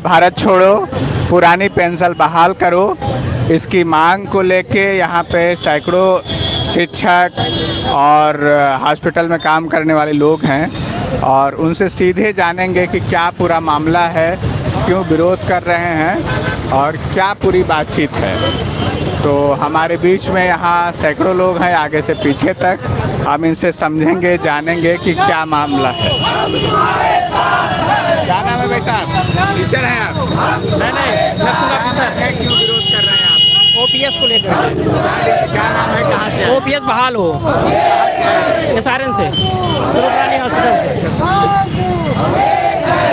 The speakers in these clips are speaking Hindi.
भारत छोड़ो, पुरानी पेंशन बहाल करो, इसकी मांग को लेके यहाँ पे सैकड़ों शिक्षक और हॉस्पिटल में काम करने वाले लोग हैं और उनसे सीधे जानेंगे कि क्या पूरा मामला है, क्यों विरोध कर रहे हैं और क्या पूरी बातचीत है। तो हमारे बीच में यहाँ सैकड़ों लोग हैं आगे से पीछे तक, हम इनसे समझेंगे, जानेंगे कि क्या मामला है। क्या नाम है भाई साहब? टीचर हैं आप? नहीं क्या क्यों विरोध कर रहे हैं आप? ओपीएस को लेकर क्या नाम है, कहाँ से आए? ओपीएस बहाल हो सारण से, सुरप्राणी हॉस्पिटल से।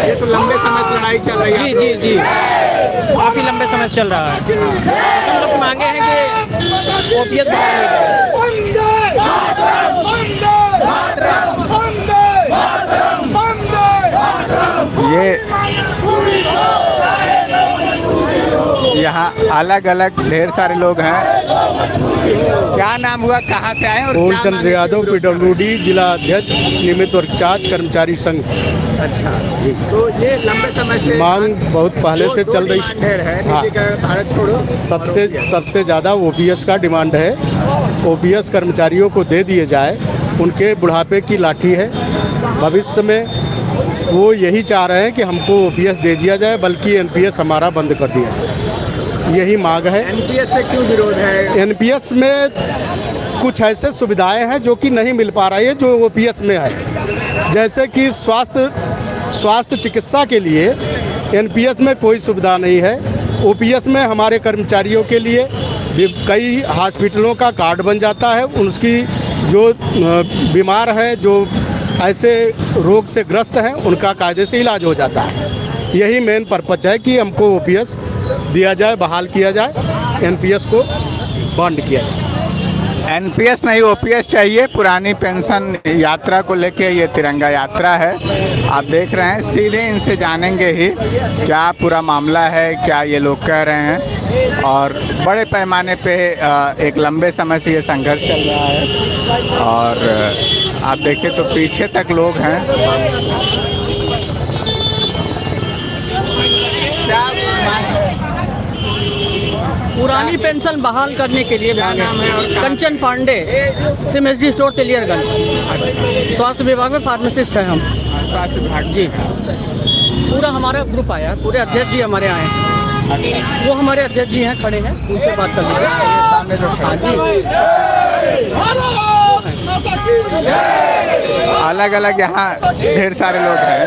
ये तो लंबे समय से लड़ाई चल रही है। जी जी जी, काफ़ी लंबे समय से चल रहा है। हम लोग मांगे हैं कि ओपीएस बहाल हो ये यहाँ अलग अलग ढेर सारे लोग हैं। क्या नाम हुआ, कहाँ से आए? और फूलचंद यादव, पीडब्ल्यूडी जिला अध्यक्ष, नियमित वर्ग 4 कर्मचारी संघ। अच्छा जी। तो ये लंबे समय से मांग बहुत पहले से चल रही है। हाँ। भारत छोड़ो सबसे ज़्यादा ओपीएस का डिमांड है। ओपीएस कर्मचारियों को दे दिए जाए, उनके बुढ़ापे की लाठी है। भविष्य में वो यही चाह रहे हैं कि हमको ओपीएस दे दिया जाए, बल्कि एनपीएस हमारा बंद कर दिया जाए, यही मांग है। एनपीएस से क्यों विरोध है? एनपीएस में कुछ ऐसे सुविधाएं हैं जो कि नहीं मिल पा रही है जो ओपीएस में है। जैसे कि स्वास्थ्य चिकित्सा के लिए एनपीएस में कोई सुविधा नहीं है। ओपीएस में हमारे कर्मचारियों के लिए कई हॉस्पिटलों का कार्ड बन जाता है। उसकी जो बीमार हैं, जो ऐसे रोग से ग्रस्त हैं, उनका कायदे से इलाज हो जाता है। यही मेन पर्पज है कि हमको ओपीएस दिया जाए, बहाल किया जाए, एनपीएस को बंद किया जाए। एनपीएस नहीं, ओपीएस चाहिए। पुरानी पेंशन यात्रा को लेके ये तिरंगा यात्रा है, आप देख रहे हैं। सीधे इनसे जानेंगे ही क्या पूरा मामला है, क्या ये लोग कह रहे हैं। और बड़े पैमाने पे एक लंबे समय से ये संघर्ष चल रहा है और आप देखें तो पीछे तक लोग हैं। क्या पुरानी पेंशन बहाल करने के लिए मांगे। कंचन पांडे, सिमएसडी स्टोर तेलियरगंज। स्वास्थ्य विभाग में फार्मासिस्ट हैं हम। स्वास्थ्य विभाग जी, पूरा हमारा ग्रुप आया है, पूरे अध्यक्ष जी हमारे आए हैं। वो हमारे अध्यक्ष जी हैं, खड़े हैं, उनसे बात कर लीजिए। हाँ जी, अलग अलग यहाँ ढेर सारे लोग हैं।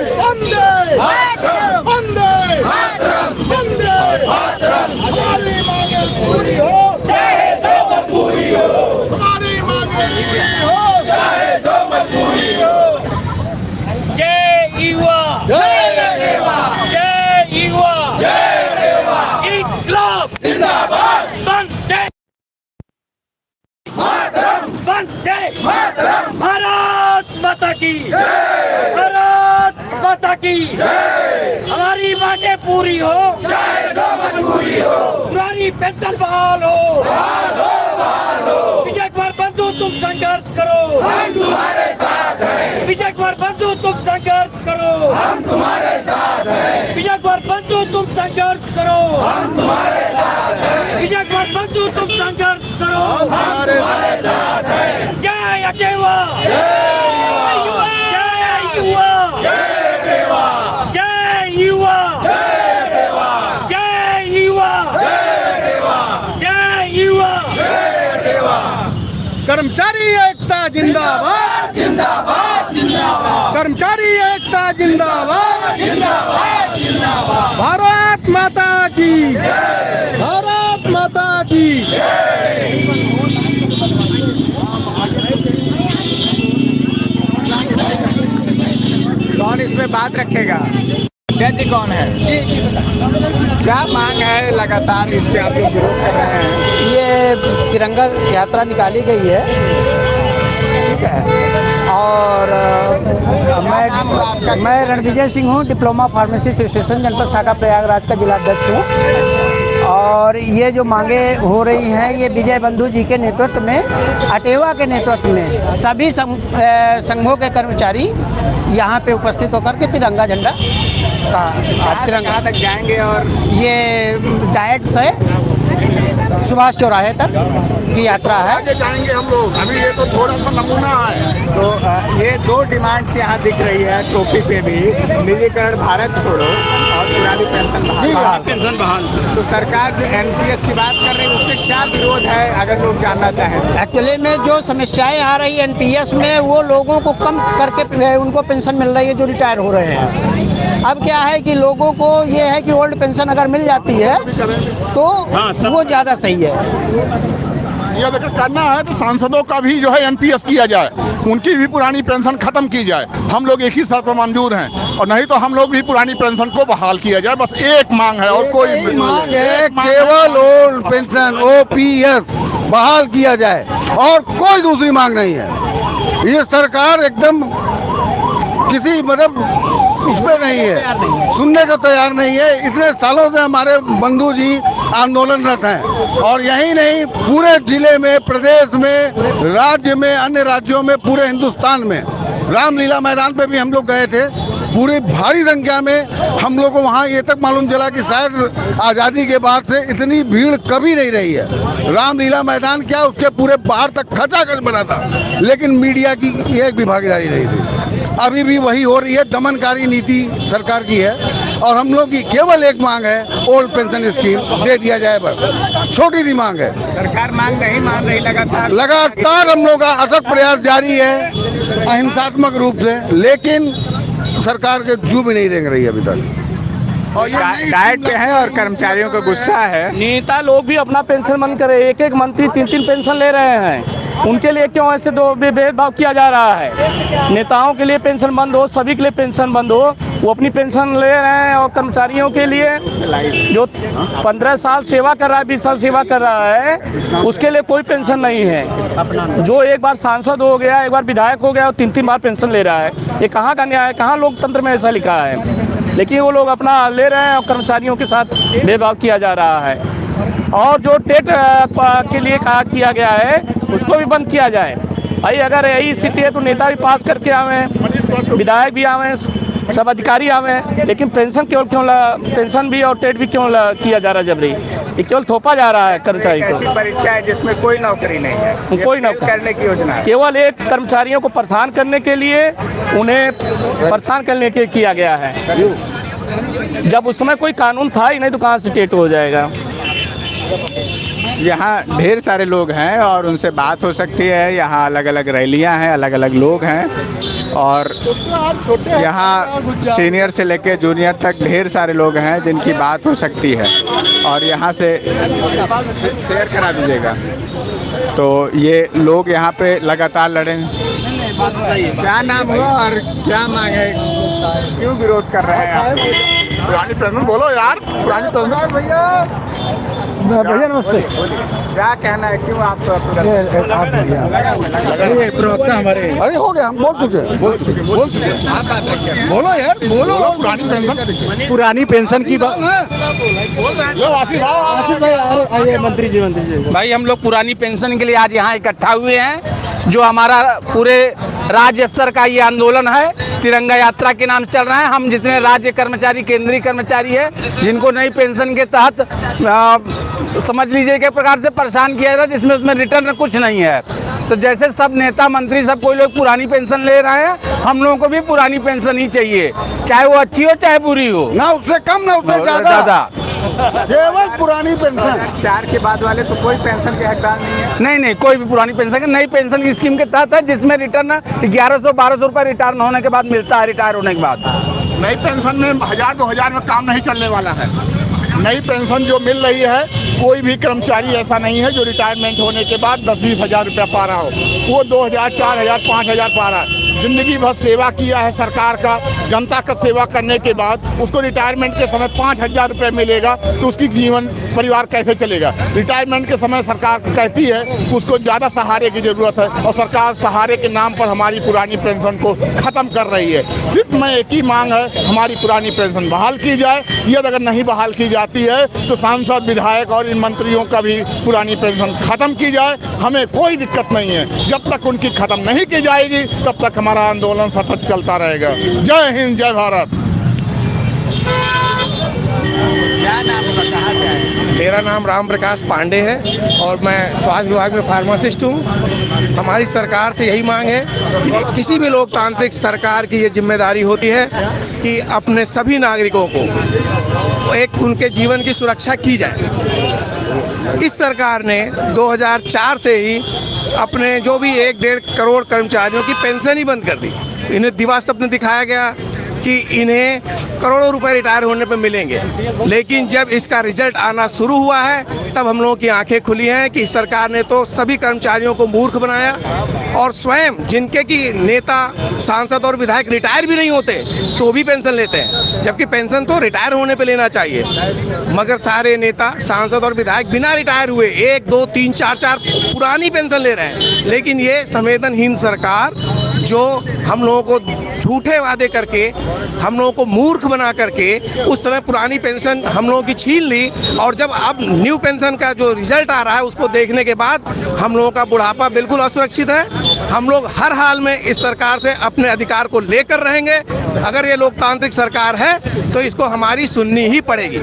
जय युवा, जय युवा, इंकलाब जिंदाबाद, वंदे मातरम, भारत माता की, भारत माता की। हमारी मांगे पूरी हो, चाहे जो मजबूरी हो। पुरानी पेंशन बहाल हो, विजय कुमार बंधु तुम संघर्ष करो, हम तुम्हारे साथ हैं। विजय कुमार बंधु तुम संघर्ष करो, हम तुम्हारे साथ हैं। विजय कुमार बंधु तुम संघर्ष करो, हम तुम्हारे साथ हैं। विजय कुमार बंधु तुम संघर्ष करो, हम तुम्हारे साथ हैं। जय अकेवा, जय युवा, जय युवा, जय युवा, जय युवा। कर्मचारी एकता जिंदाबाद, जिंदाबाद, जिंदाबाद। कर्मचारी एकता जिंदाबाद, जिंदाबाद, जिंदाबाद। भारत माता की, भारत माता की। कौन इसमें बात रखेगा? अध्यक्ष जी कौन है? क्या मांग है? लगातार इस पे आप लोग विरोध कर रहे हैं। ये तिरंगा यात्रा निकाली गई है, ठीक है। और मैं रणविजय सिंह हूँ, डिप्लोमा फार्मेसी एसोसिएशन जनपद शाखा प्रयागराज का जिला अध्यक्ष हूँ। और ये जो मांगे हो रही हैं, ये विजय बंधु जी के नेतृत्व में, अटेवा के नेतृत्व में सभी संघों के कर्मचारी यहाँ पे उपस्थित होकर के तिरंगा झंडा का तिरंगा कहाँ तक जाएंगे और ये डाइट से सुभाष चौराहे तक की यात्रा है। आगे जाएंगे हम लोग, अभी ये तो थोड़ा सा नमूना है। तो ये दो डिमांड्स यहाँ दिख रही है टोपी पे भी, निजीकरण भारत छोड़ो और पुरानी पेंशन बहाल। तो सरकार जो एनपीएस की बात कर रही है उससे क्या विरोध है, अगर लोग जानना चाहें? एक्चुअली में जो समस्याएं आ रही है एनपीएस में, वो लोगों को कम करके उनको पेंशन मिल रही है जो रिटायर हो रहे हैं। अब क्या है कि लोगों को ये है कि ओल्ड पेंशन अगर मिल जाती है तो वो ज़्यादा सही है। ये अगर करना है तो सांसदों का भी जो है एनपीएस किया जाए, उनकी भी पुरानी पेंशन खत्म की जाए। हम लोग एक ही साथ में मंजूर हैं, और नहीं तो हम लोग भी पुरानी पेंशन को बहाल किया जाए। बस एक मांग है और कोई मांग है, केवल ओल्ड पेंशन ओपीएस बहाल किया जाए और कोई दूसरी मांग नहीं है। ये सरकार एकदम किसी मतलब उसमें नहीं है, सुनने को तैयार नहीं है। इतने सालों से हमारे बंधु जी आंदोलनरत हैं, और यही नहीं पूरे जिले में, प्रदेश में, राज्य में, अन्य राज्यों में, पूरे हिंदुस्तान में। रामलीला मैदान पे भी हम लोग गए थे, पूरी भारी संख्या में हम लोग को वहाँ ये तक मालूम चला कि शायद आज़ादी के बाद से इतनी भीड़ कभी नहीं रही है। रामलीला मैदान क्या, उसके पूरे बाहर तक खचाखच बना था, लेकिन मीडिया की एक भी भागीदारी नहीं थी। अभी भी वही हो रही है, दमनकारी नीति सरकार की है, और हम लोग की केवल एक मांग है, ओल्ड पेंशन स्कीम दे दिया जाए। बस छोटी सी मांग है, सरकार मांग नहीं मान रही। लगातार हम लोग का अथक प्रयास जारी है अहिंसात्मक रूप से, लेकिन सरकार के जू भी नहीं रेंग रही अभी तक। और ये डाइट पे है और कर्मचारियों का गुस्सा है। नेता लोग भी अपना पेंशन बंद करे, एक एक मंत्री 3-3 पेंशन ले रहे हैं, उनके लिए क्यों ऐसे दो भेदभाव किया जा रहा है? नेताओं के लिए पेंशन बंद हो, सभी के लिए पेंशन बंद हो, वो अपनी पेंशन ले रहे हैं, और कर्मचारियों के लिए जो 15 साल सेवा कर रहा है, 20 साल सेवा कर रहा है, उसके लिए कोई पेंशन नहीं है। जो एक बार सांसद हो गया, एक बार विधायक हो गया और 3-3 बार पेंशन ले रहा है, ये कहाँ का न्याय है? कहाँ लोकतंत्र में ऐसा लिखा है? लेकिन वो लोग अपना ले रहे हैं और कर्मचारियों के साथ भेदभाव किया जा रहा है। और जो टेट के लिए कहा किया गया है उसको भी बंद किया जाए। भाई अगर यही स्थिति है तो नेता भी पास करके आवे, विधायक भी आवे, सब अधिकारी आवे, लेकिन पेंशन क्यों पेंशन भी और टेट भी क्यों किया जा रहा है जबरी? ये केवल थोपा जा रहा है कर्मचारी को। ऐसी परीक्षा है जिसमें कोई नौकरी नहीं है, कोई नौकरी करने की योजना है। केवल एक कर्मचारियों को परेशान करने के लिए, उन्हें परेशान करने के किया गया है, जब उस समय कोई कानून था ही नहीं तो कहाँ से टेट हो जाएगा? यहाँ ढेर सारे लोग हैं और उनसे बात हो सकती है। यहाँ अलग अलग रैलियाँ हैं, अलग अलग लोग हैं, और यहाँ सीनियर से लेकर जूनियर तक ढेर सारे लोग हैं जिनकी बात हो सकती है। और यहाँ से शेयर करा दीजिएगा। तो ये लोग यहाँ पे लगातार लड़ेंगे। क्या नाम हुआ और क्या मांग है, क्यों विरोध कर रहे हैं आप? पुरानी पेंशन बोलो यार, पुरानी पेंशन। भैया नमस्ते। क्या कहना है, क्यों आप प्रवक्ता हमारे, अरे हो गया, हम बोल चुके बोलो यार, बोलो। पुरानी पेंशन, पुरानी पेंशन की बात। आशीष भाई आइए, मंत्री जी। भाई हम लोग पुरानी पेंशन के लिए आज यहाँ इकट्ठा हुए हैं। जो हमारा पूरे राज्य स्तर का ये आंदोलन है, तिरंगा यात्रा के नाम से चल रहा है। हम जितने राज्य कर्मचारी, केंद्रीय कर्मचारी है, जिनको नई पेंशन के तहत समझ लीजिए कि प्रकार से परेशान किया जाता है, जिसमें उसमें रिटर्न कुछ नहीं है। तो जैसे सब नेता मंत्री सब कोई लोग पुरानी पेंशन ले रहे हैं, हम लोगों को भी पुरानी पेंशन ही चाहिए, चाहे वो अच्छी हो चाहे बुरी हो, ना उससे कम ना उससे ज्यादा, केवल पुरानी पेंशन। 4 के बाद वाले तो कोई पेंशन के हकदार नहीं है। नहीं, कोई भी पुरानी पेंशन, नई पेंशन की स्कीम के तहत है, जिसमें रिटर्न 1100-1200 रुपये रिटायर होने के बाद मिलता है। रिटायर होने के बाद नई पेंशन में 1000-2000 में काम नहीं चलने वाला है। नई पेंशन जो मिल रही है, कोई भी कर्मचारी ऐसा नहीं है जो रिटायरमेंट होने के बाद 10-20 हज़ार रुपया पा रहा हो। वो 2000, 4000, 5000 पा रहा है। जिंदगी भर सेवा किया है सरकार का, जनता का सेवा करने के बाद उसको रिटायरमेंट के समय 5000 रुपये मिलेगा, तो उसकी जीवन परिवार कैसे चलेगा? रिटायरमेंट के समय सरकार कहती है कि उसको ज़्यादा सहारे की ज़रूरत है, और सरकार सहारे के नाम पर हमारी पुरानी पेंशन को ख़त्म कर रही है। सिर्फ मैं एक ही मांग है, हमारी पुरानी पेंशन बहाल की जाए। ये अगर नहीं बहाल की जाती है तो सांसद, विधायक और इन मंत्रियों का भी पुरानी पेंशन ख़त्म की जाए। हमें कोई दिक्कत नहीं है। जब तक उनकी ख़त्म नहीं की जाएगी तब तक हमारा आंदोलन सतत चलता रहेगा। जय हिंद, जय भारत। क्या नाम है, कहाँ से आए? मेरा नाम राम प्रकाश पांडे है और मैं स्वास्थ्य विभाग में फार्मासिस्ट हूँ। हमारी सरकार से यही मांग है कि किसी भी लोकतांत्रिक सरकार की ये जिम्मेदारी होती है कि अपने सभी नागरिकों को एक उनके जीवन की सुरक्षा की जाए। इस सरकार ने 2004 से ही अपने जो भी 1-1.5 करोड़ कर्मचारियों की पेंशन ही बंद कर दी। इन्हें दिवा स्वप्न दिखाया गया कि इन्हें करोड़ों रुपए रिटायर होने पे मिलेंगे, लेकिन जब इसका रिजल्ट आना शुरू हुआ है तब हम लोगों की आंखें खुली हैं कि सरकार ने तो सभी कर्मचारियों को मूर्ख बनाया और स्वयं जिनके की नेता, सांसद और विधायक रिटायर भी नहीं होते तो भी पेंशन लेते हैं, जबकि पेंशन तो रिटायर होने पे लेना चाहिए। मगर सारे नेता, सांसद और विधायक बिना रिटायर हुए 1, 2, 3, 4 पुरानी पेंशन ले रहे हैं। लेकिन ये संवेदनहीन सरकार जो हम लोगों को झूठे वादे करके, हम लोगों को मूर्ख बना करके उस समय पुरानी पेंशन हम लोगों की छीन ली, और जब अब न्यू पेंशन का जो रिजल्ट आ रहा है उसको देखने के बाद हम लोगों का बुढ़ापा बिल्कुल असुरक्षित है। हम लोग हर हाल में इस सरकार से अपने अधिकार को लेकर रहेंगे। अगर ये लोकतांत्रिक सरकार है तो इसको हमारी सुननी ही पड़ेगी।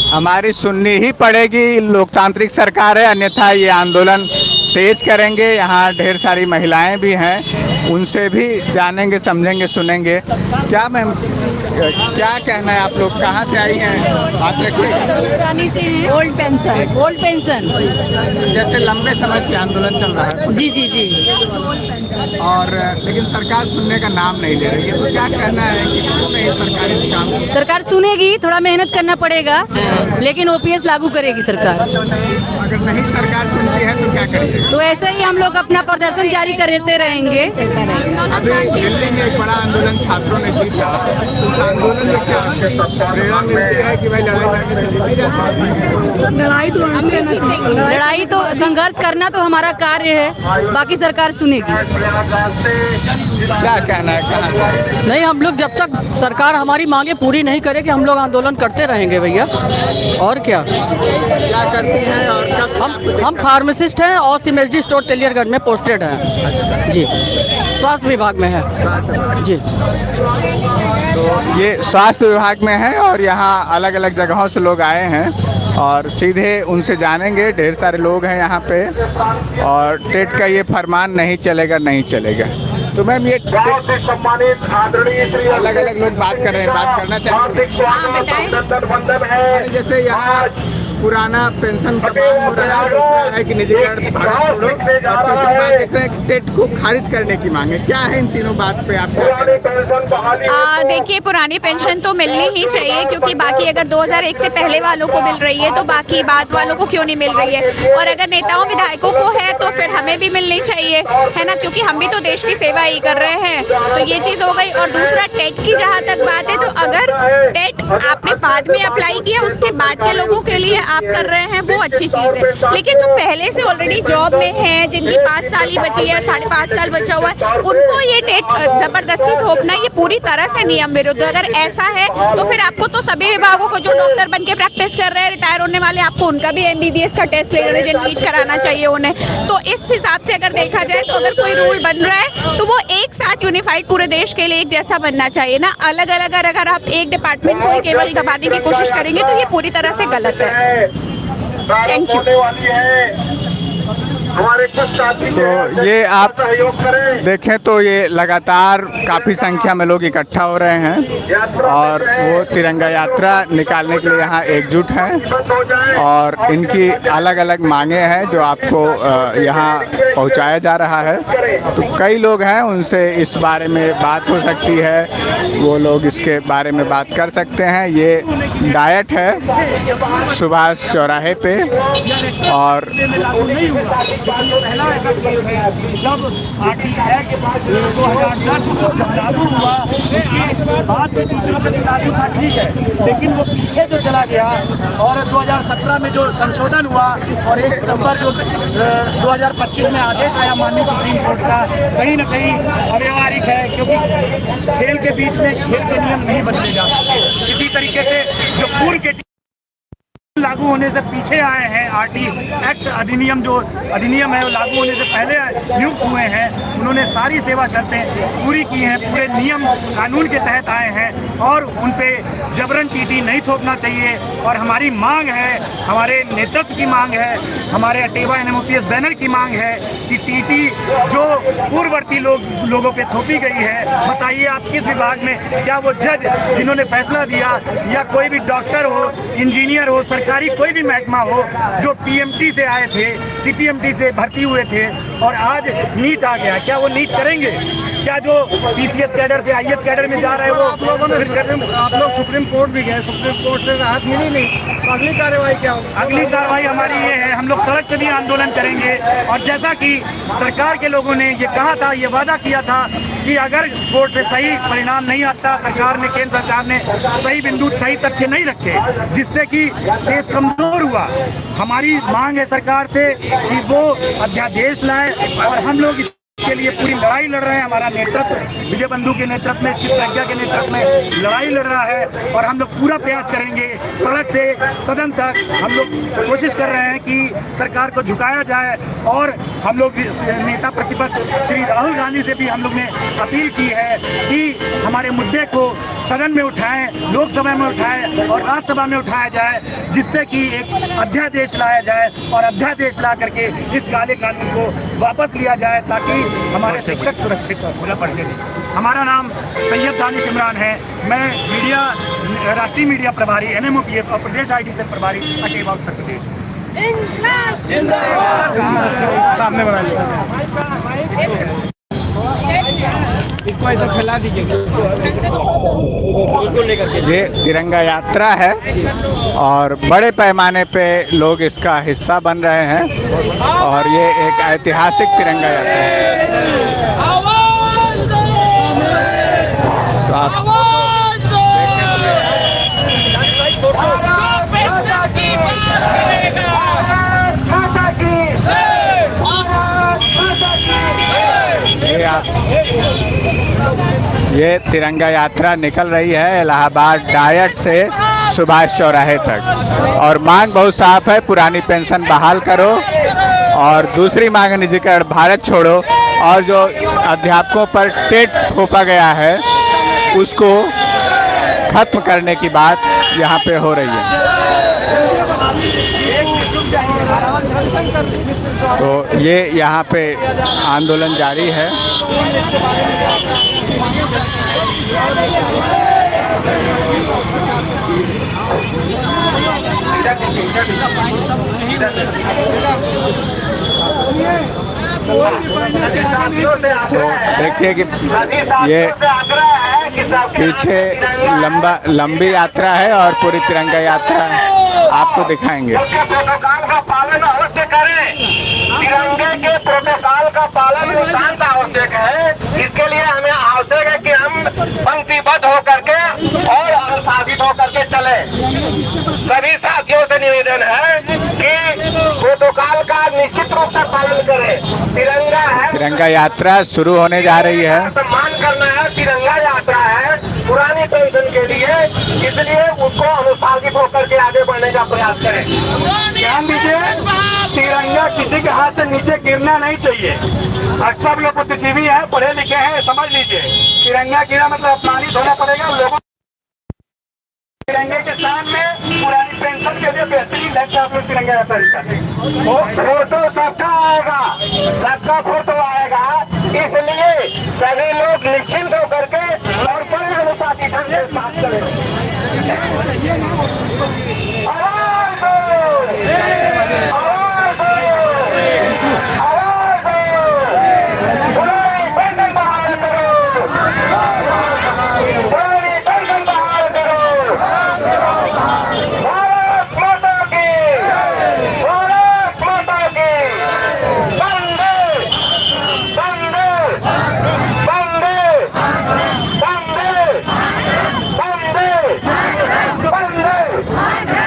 हमारी सुननी ही पड़ेगी, लोकतांत्रिक सरकार है, अन्यथा ये आंदोलन तेज करेंगे। यहाँ ढेर सारी महिलाएं भी हैं, उनसे भी जानेंगे, समझेंगे, सुनेंगे। क्या मैम, क्या कहना है, आप लोग कहाँ से आई हैं? बात रखिए। पुरानी से हैं। ओल्ड पेंशन जैसे लंबे समय से आंदोलन चल रहा है। जी जी जी। और लेकिन सरकार सुनने का नाम नहीं ले रही है, तो क्या कहना है कि क्यों नहीं सरकारी काम? सरकार सुनेगी, थोड़ा मेहनत करना पड़ेगा, लेकिन ओपीएस लागू करेगी सरकार। अगर नहीं सरकार सुनती है तो क्या करेंगे? तो ऐसे ही हम लोग अपना प्रदर्शन जारी करते रहेंगे। अभी दिल्ली में एक बड़ा आंदोलन छात्रों ने जीता, उस आंदोलन में क्या प्रेरणा मिलती है कि भाई लड़ाई लड़ने से जीती जा सकती है? लड़ाई तो संघर्ष करना तो हमारा कार्य है, बाकी सरकार सुनेगी। क्या कहना है, कहाँ से? नहीं, हम लोग जब तक सरकार हमारी मांगे पूरी नहीं करेगी हम लोग आंदोलन करते रहेंगे भैया। और क्या करती हैं? और कब? हम फार्मासिस्ट हैं और सीएमएसडी स्टोर तेलियरगंज में पोस्टेड हैं जी, स्वास्थ्य विभाग में है जी। तो ये स्वास्थ्य विभाग में है और यहाँ अलग अलग जगहों से लोग आए हैं और सीधे उनसे जानेंगे। ढेर सारे लोग हैं यहाँ पे, और टेट का ये फरमान नहीं चलेगा, नहीं चलेगा। तो मैम ये अलग अलग लोग बात कर रहे हैं, बात करना चाहेंगे? जैसे यहाँ पुराना पेंशन का मांग हो रहा है, दूसरा है कि निजीकरण भारत छोड़ो, और तीसरी बात देख रहे हैं कि टेट को खारिज करने की मांग है। क्या है इन तीनों बात पे आप? देखिए, पुरानी पेंशन तो मिलनी ही चाहिए, क्योंकि बाकी अगर 2001 से पहले वालों को मिल रही है तो बाकी बाद वालों को क्यों नहीं मिल रही है? और अगर नेताओं विधायकों को है तो फिर हमें भी मिलनी चाहिए, है ना, क्योंकि हम भी तो देश की सेवा ही कर रहे हैं। तो ये चीज़ हो गई। और दूसरा, टेट की जहाँ तक बात है, तो अगर टेट आपने बाद में अप्लाई किया, उसके बाद के लोगों के लिए आप कर रहे हैं, वो अच्छी चीज़ है। लेकिन जो पहले से ऑलरेडी जॉब में हैं, जिनकी 5 साल ही बची है, 5.5 साल बचा हुआ है, उनको ये टेट जबरदस्ती थोपना ये पूरी तरह से नियम विरुद्ध। अगर ऐसा है तो फिर आपको तो सभी विभागों को, जो डॉक्टर बन के प्रैक्टिस कर रहे हैं रिटायर होने वाले, आपको उनका भी MBBS का टेस्ट नीट कराना चाहिए उन्हें। तो इस हिसाब से अगर देखा जाए तो अगर कोई रूल बन रहा है तो वो एक साथ यूनिफाइड पूरे देश के लिए एक जैसा बनना चाहिए ना। अलग अलग अगर आप एक डिपार्टमेंट को केवल दबाने की कोशिश करेंगे तो ये पूरी तरह से गलत है। Thank you. तो ये आप देखें तो ये लगातार काफ़ी संख्या में लोग इकट्ठा हो रहे हैं और वो तिरंगा यात्रा निकालने के लिए यहाँ एकजुट हैं, और इनकी अलग अलग मांगे हैं जो आपको यहाँ पहुँचाया जा रहा है। तो कई लोग हैं, उनसे इस बारे में बात हो सकती है, वो लोग इसके बारे में बात कर सकते हैं। ये डाइट है सुभाष चौराहे पे, और पहला ऐसा केस है जब RTI के बाद 2010 जब लागू हुआ, उसके बाद में दूसरों में लागू था, ठीक है, लेकिन वो पीछे जो चला गया और 2017 में जो संशोधन हुआ और 1 सितंबर जो 2025 में आदेश आया माननीय सुप्रीम कोर्ट का, कहीं ना कहीं अव्यवहारिक है, क्योंकि खेल के बीच में खेल के नियम नहीं बदले जा सकते। इसी तरीके से जो पूर्व के लागू होने से पीछे आए हैं। आरटी एक्ट अधिनियम जो अधिनियम है वो लागू होने से पहले नियुक्त हुए हैं। उन्होंने सारी सेवा शर्तें पूरी की हैं, पूरे नियम कानून के तहत आए हैं और उन पे जबरन टीटी नहीं थोपना चाहिए। और हमारी मांग है, हमारे नेतृत्व की मांग है, हमारे अटेवा NMOPS बैनर की मांग है कि टीटी जो पूर्ववर्ती लोगों पे थोपी गई है, बताइए आप किस विभाग में, क्या वो जज जिन्होंने फैसला दिया या कोई भी डॉक्टर हो, इंजीनियर हो, सरकारी कोई भी महकमा हो जो PMT से आए थे, CPMT से भर्ती हुए थे और आज नीट आ गया, क्या वो नीट करेंगे? क्या जो PCS कैडर से IAS कैडर में जा रहे हैं वो आप लोग सुप्रीम कोर्ट भी गए, सुप्रीम कोर्ट से राहत मिली नहीं, तो अगली कार्रवाई क्या होगी? अगली कार्रवाई हमारी ये है, हम लोग सड़क पे भी आंदोलन करेंगे। और जैसा कि सरकार के लोगों ने ये कहा था, ये वादा किया था कि अगर कोर्ट से सही परिणाम नहीं आता, सरकार ने, केंद्र सरकार ने सही बिंदु, सही तथ्य नहीं रखे जिससे कि देश कमजोर हुआ, हमारी मांग है सरकार से कि वो अध्यादेश लाए और हम लोग के लिए पूरी लड़ाई लड़ रहे हैं। हमारा नेतृत्व विजय बंधु के नेतृत्व में, शिव प्रज्ञा के नेतृत्व में लड़ाई लड़ रहा है और हम लोग पूरा प्रयास करेंगे। सड़क से सदन तक हम लोग कोशिश कर रहे हैं कि सरकार को झुकाया जाए और हम लोग नेता प्रतिपक्ष श्री राहुल गांधी से भी हम लोग ने अपील की है कि हमारे मुद्दे को सदन में उठाएं, लोकसभा में उठाएं और राज्यसभा में उठाया जाए, जिससे कि एक अध्यादेश लाया जाए और अध्यादेश ला करके इस काले कानून को वापस लिया जाए ताकि हमारे शिक्षक सुरक्षित हो पढ़ते नहीं। हमारा नाम सैयद दानिश इमरान है। मैं मीडिया, राष्ट्रीय मीडिया प्रभारी NMOPS और प्रदेश ID से प्रभारी अटेवा उत्तर प्रदेश। सामने बना लिया, इसको ऐसा फैला दीजिएगा। ये तिरंगा यात्रा है और बड़े पैमाने पे लोग इसका हिस्सा बन रहे हैं और ये एक ऐतिहासिक तिरंगा यात्रा है। तो आप ये तिरंगा यात्रा निकल रही है इलाहाबाद डायट से सुभाष चौराहे तक और मांग बहुत साफ है, पुरानी पेंशन बहाल करो और दूसरी मांग निजीकरण भारत छोड़ो और जो अध्यापकों पर टेट थोपा गया है उसको खत्म करने की बात यहाँ पे हो रही है। तो ये यहाँ पे आंदोलन जारी है। तो देखिए कि ये पीछे लंबी यात्रा है और पूरी तिरंगा यात्रा आपको दिखाएंगे। प्रोटोकॉल का पालन अवश्य करें, तिरंगे के प्रोटोकॉल का पालन नितांत आवश्यक है। इसके लिए हमें आवश्यक है कि हम पंक्तिबद्ध होकर के और अनुशासित होकर के चले। सभी साथियों से निवेदन है कि प्रोटोकॉल का निश्चित रूप से पालन करें। तिरंगा है, तिरंगा यात्रा शुरू होने जा रही है। सम्मान करना है, तिरंगा यात्रा है पुरानी पेंशन के लिए, इसलिए उसको अनुशासित होकर के आगे बढ़ने का प्रयास करें। ध्यान दीजिए, तिरंगा किसी के हाथ से नीचे गिरना नहीं चाहिए। अक्सर लोग बुद्धिजीवी हैं, पढ़े लिखे हैं, समझ लीजिए तिरंगा गिरा मतलब अपमानित होना पड़ेगा लोगों। तिरंगे के सामने पुरानी पेंशन के लिए बेहतरीन है कि आप लोग तिरंगा यात्रा करते हैं। फोटो सबका आएगा, सबका फोटो आएगा, इसलिए सभी लोग निश्चिंत होकर के और बड़े अनुपाति ढंग से साथ करें। आवाज दो, आवाज दो, आवाज दो, पुरानी पेंशन बहाल करो, पुरानी पेंशन बहाल करो। भारत माता की, भारत माता की, वंदे, वंदे, वंदे, वंदे, वंदे, वंदे।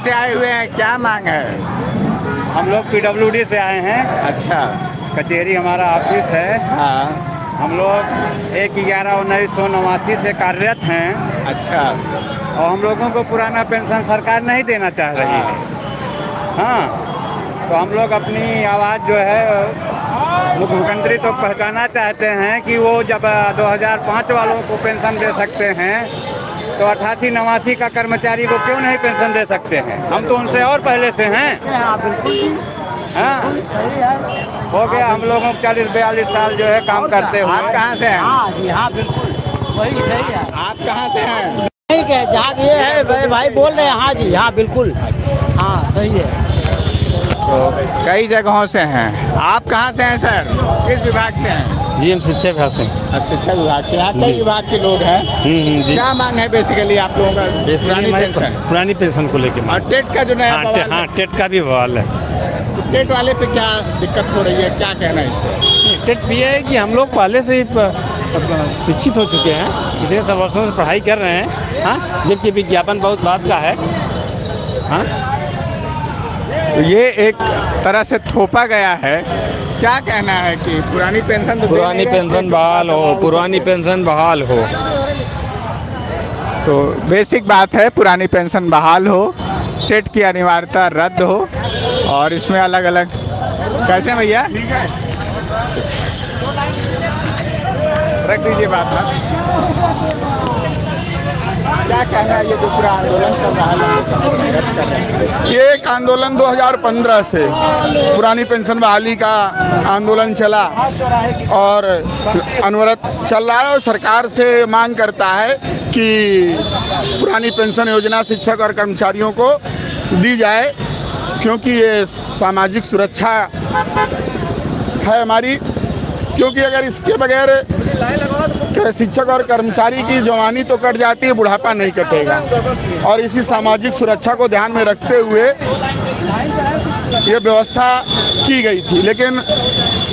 से आए हुए हैं, क्या मांग है? हम लोग PWD से आए हैं, अच्छा। कचहरी हमारा ऑफिस है। हाँ। हम लोग 1/11/1989 से कार्यरत हैं। अच्छा। और हम लोगों को पुराना पेंशन सरकार नहीं देना चाह रही है। हाँ, तो हम लोग अपनी आवाज़ जो है मुख्यमंत्री तो पहुंचाना चाहते हैं कि वो जब 2005 वालों को पेंशन दे सकते हैं तो 88-89 का कर्मचारी को क्यों नहीं पेंशन दे सकते हैं? हम तो उनसे और पहले से हैं। हाँ, हो गया हम लोगों को 40-42 साल जो है काम करते हुए। आप कहाँ से हैं? हाँ जी, हाँ बिल्कुल वही सही है। आप कहाँ से हैं? ठीक है, जहाँ ये है भाई बोल रहे हैं। हाँ जी, हाँ बिल्कुल, हाँ सही है। तो कई जगहों से हैं। आप कहाँ से हैं सर? किस विभाग से हैं? GM शिक्षा विभाग से। शिक्षा विभाग से। यहाँ कई विभाग के लोग हैं। जी। क्या मांग है बेसिकली आप लोगों का? पुरानी पेंशन। पुरानी पेंशन को लेके और टेट का जो नया बवाल है। हाँ, टेट का भी बवाल है। टेट वाले पे क्या दिक्कत हो रही है, क्या कहना है इस पर? टेट ये है कि हम लोग पहले से ही शिक्षित हो चुके हैं, इतने सब वर्षों से पढ़ाई कर रहे हैं। हाँ, जबकि विज्ञापन बहुत बात का है। हाँ, तो ये एक तरह से थोपा गया है। क्या कहना है कि पुरानी पेंशन तो पुरानी पेंशन बहाल हो, पुरानी पेंशन बहाल हो। तो बेसिक बात है, पुरानी पेंशन बहाल हो, टेट की अनिवार्यता रद्द हो और इसमें अलग अलग कैसे भैया ठीक है रख दीजिए बात ना। क्या कहना है ये जो पूरा आंदोलन चल रहा है? ये एक आंदोलन 2015 से पुरानी पेंशन बहाली का आंदोलन चला और अनवरत चल रहा है और सरकार से मांग करता है कि पुरानी पेंशन योजना शिक्षक और कर्मचारियों को दी जाए, क्योंकि ये सामाजिक सुरक्षा है हमारी। क्योंकि अगर इसके बगैर शिक्षक और कर्मचारी की जवानी तो कट जाती है, बुढ़ापा नहीं कटेगा। और इसी सामाजिक सुरक्षा को ध्यान में रखते हुए ये व्यवस्था की गई थी। लेकिन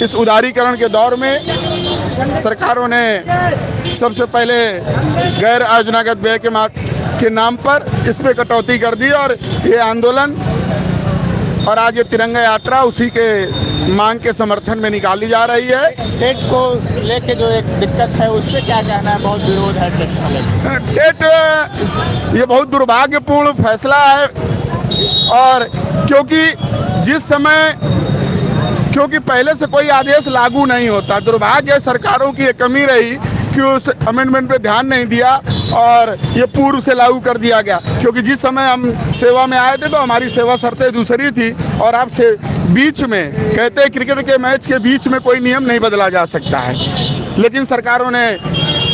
इस उदारीकरण के दौर में सरकारों ने सबसे पहले गैर आयोजनागत व्यय के नाम पर इस पे कटौती कर दी और ये आंदोलन और आज ये तिरंगा यात्रा उसी के मांग के समर्थन में निकाली जा रही है। टेट को लेके जो एक दिक्कत है उस पर क्या कहना है? बहुत विरोध है टेट को लेकर। टेट ये बहुत दुर्भाग्यपूर्ण फैसला है और क्योंकि पहले से कोई आदेश लागू नहीं होता। दुर्भाग्य सरकारों की एक कमी रही कि उस अमेंडमेंट पे ध्यान नहीं दिया और ये पूर्व से लागू कर दिया गया। क्योंकि जिस समय हम सेवा में आए थे तो हमारी सेवा शर्तें दूसरी थी और अब से बीच में कहते हैं क्रिकेट के मैच के बीच में कोई नियम नहीं बदला जा सकता है। लेकिन सरकारों ने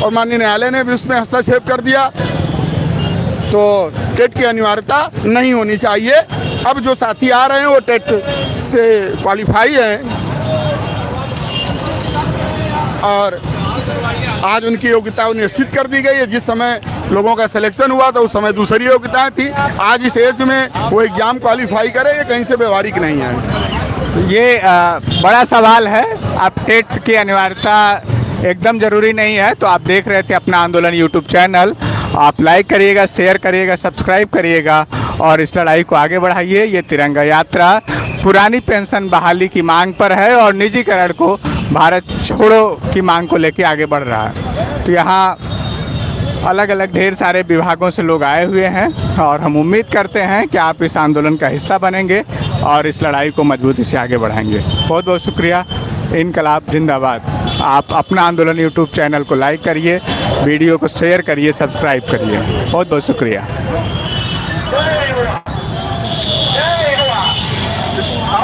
और माननीय न्यायालय ने भी उसमें हस्तक्षेप कर दिया। तो टेट की अनिवार्यता नहीं होनी चाहिए। अब जो साथी आ रहे हैं वो टेट से क्वालिफाई हैं और आज उनकी योग्यता निश्चित कर दी गई है। जिस समय लोगों का सिलेक्शन हुआ था उस समय दूसरी योग्यताएं थी। आज इस एज में वो एग्ज़ाम क्वालिफाई करे, ये कहीं से व्यवहारिक नहीं है। ये बड़ा सवाल है। अब टेट की अनिवार्यता एकदम ज़रूरी नहीं है। तो आप देख रहे थे अपना आंदोलन यूट्यूब चैनल। आप लाइक करिएगा, शेयर करिएगा, सब्सक्राइब करिएगा और इस लड़ाई को आगे बढ़ाइए। ये तिरंगा यात्रा पुरानी पेंशन बहाली की मांग पर है और निजीकरण को भारत छोड़ो की मांग को लेके आगे बढ़ रहा है। तो यहाँ अलग अलग ढेर सारे विभागों से लोग आए हुए हैं और हम उम्मीद करते हैं कि आप इस आंदोलन का हिस्सा बनेंगे और इस लड़ाई को मजबूती से आगे बढ़ाएंगे। बहुत बहुत शुक्रिया। इनकलाब जिंदाबाद। आप अपना आंदोलन यूट्यूब चैनल को लाइक करिए, वीडियो को शेयर करिए, सब्सक्राइब करिए। बहुत बहुत शुक्रिया।